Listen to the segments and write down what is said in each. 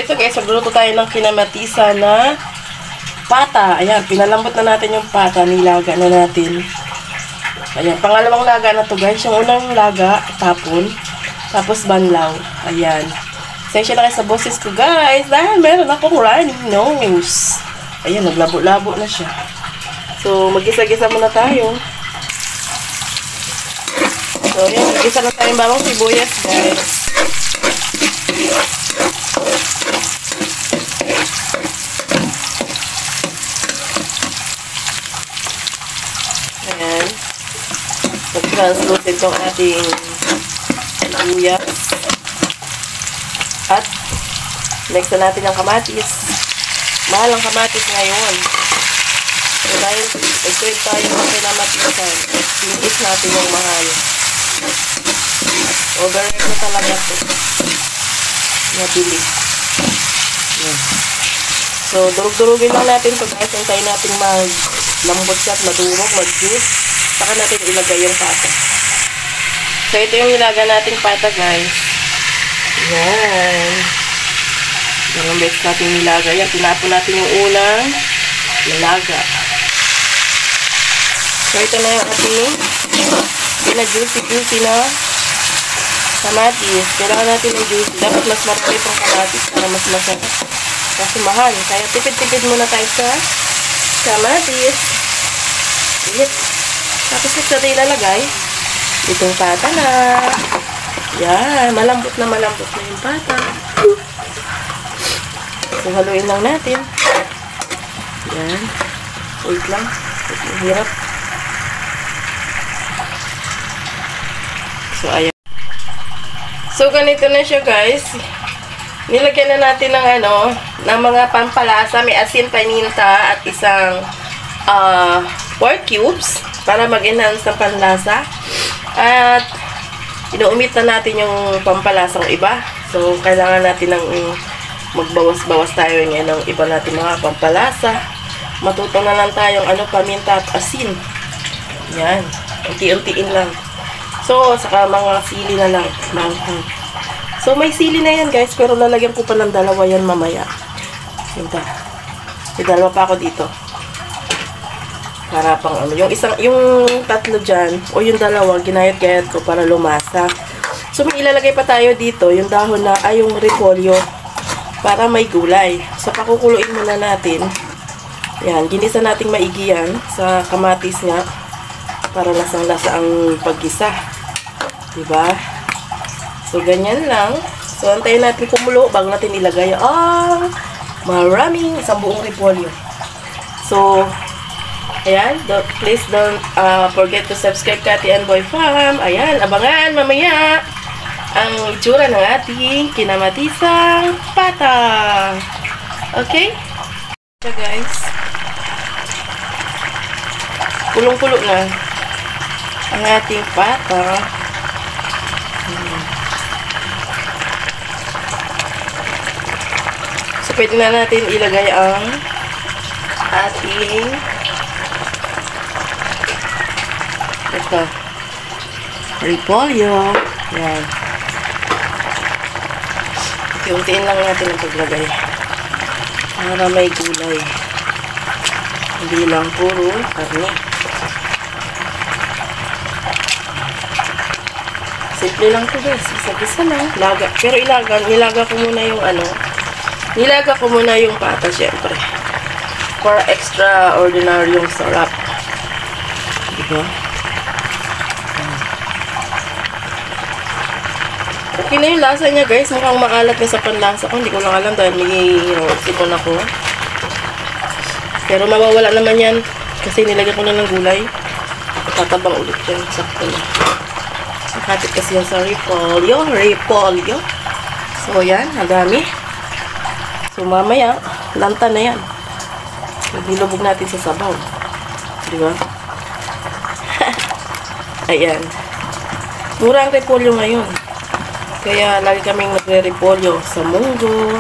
ito guys, magluluto tayo ng kinamatisa na pata. Ayan, pinalambot na natin yung pata. Nilaga na natin. Ayan, pangalawang laga na to guys. Yung unang laga, tapon. Tapos banlaw. Ayan. Sensya na kayo sa boses ko guys. Dahil meron akong running nose. Ayan, naglabo-labo na siya. So, mag-gisa-gisa muna tayo. So, ayan, mag-gisa na tayong bawang sibuyas guys. Ayan. Mag-translucid itong ating sibuyas. At next na natin ang kamatis. Mahal ang kamatis ngayon. So dahil nag-trade tayo ng kinamatisan, tinis natin yung mahal. Overrate ko talaga ito. Nabili. Yan. So durug-durugin lang natin ito guys. Hintayin natin lambot siya at madurog, mag-juice. Saka natin ilagay yung pata. So ito yung nilaga nating pata guys. Yan. Dalawang beses natin nilaga. Yan. Tinapon natin yung unang nilaga. So ito na yung ating pina-juicy na kamatis. Kailangan natin ng juicy. Dapat mas marami pang kamatis para mas masarap. Kasi mahal. Kaya tipid-tipid muna tayo sa kamatis. Ulit. Tapos next natin ilalagay itong pata na. Yan. Malambot na yung pata. So haluin lang natin. Yan. Wait lang. Hirap. So ayan. So ganito na siya guys. Nilagyan na natin ng ng mga pampalasa. May asin, paminta at isang pork cubes para mag-enhance ng panlasa. At inuumit na natin yung pampalasang iba. So kailangan natin ng magbawas-bawas tayo ngayon ng iba natin mga pampalasa. Matuto na lang tayong paminta at asin. Yan. Unti-untiin lang. So, saka mga sili na lang. So, may sili na yan guys. Pero lalagyan ko pa ng dalawa yan mamaya. May dalawa pa ako dito. Para pang yung tatlo dyan, o yung dalawa, ginayat-gayat ko para lumasa. So, may ilalagay pa tayo dito. Yung dahon na, yung repolyo. Para may gulay. So, pakukuluin muna natin. Yan, ginisa nating maigi yan sa kamatis nga. Para lasang-lasa ang paggisa. Diba? So, ganyan lang. So, antayin natin kumulo bago natin ilagay maraming isang buong repolyo. So, ayan. Please don't forget to subscribe Cathy and Boy Farm. Ayan, abangan mamaya ang itsura ng ating kinamatisang pata. Okay? So, guys. Kulong-kulo na ang ating pata. So, pwede na natin ilagay ang ating repolyo. Yan. Untiin lang natin ang paglagay. Para may gulay. Hindi lang puro karne. Simple lang to guys. Isa-isa lang. Laga. Pero nilaga ko muna yung nilaga ko muna yung pata syempre. For extraordinary yung sarap. Diba? Okay na yung lasa niya guys. Mukhang makalat na sa panlasa ko. Hindi ko lang alam dahil may sipon ako. Pero mawawala naman yan. Kasi nilagyan ko na ng gulay. Tatabang ulit yan. Sakto na. Nakatid kasi yan sa repolyo. So, yan. Nagami. So, mamaya, lanta na yan. Dilubog natin sa sabaw. Diba? Ayan. Mura ang repolyo ngayon. Kaya, lagi kaming nagre-repolyo sa munggo.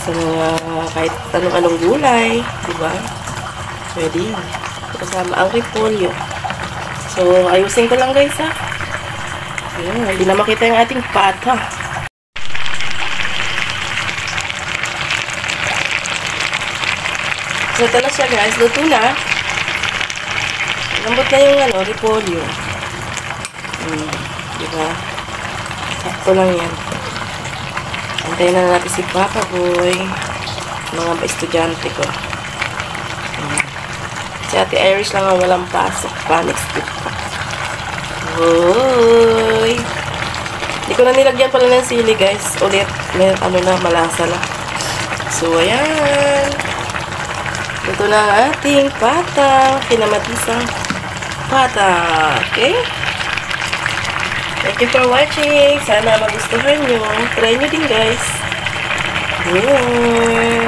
Sa mga kahit anong gulay. Diba? Pwede yan. Kasama ang repolyo. So, ayusin ko lang guys ha. Ayan, hindi na makita yung ating pata. So, ito na siya guys. Luto na. Lambot na yung repolyo. Diba? Sakto lang yan. Antayin na natin si Papa Boy. Mga estudyante ko. Si Ate Irish lang ang walang pasok. Panic skip pa. Hoy! Hindi ko na nilagyan pala ng sili guys. Ulit. May malasa na. So, ayan. Ito na ang ating pata. Kinamatisang pata. Okay? Thank you for watching. Sana magustuhan nyo. Try nyo din guys. Bye!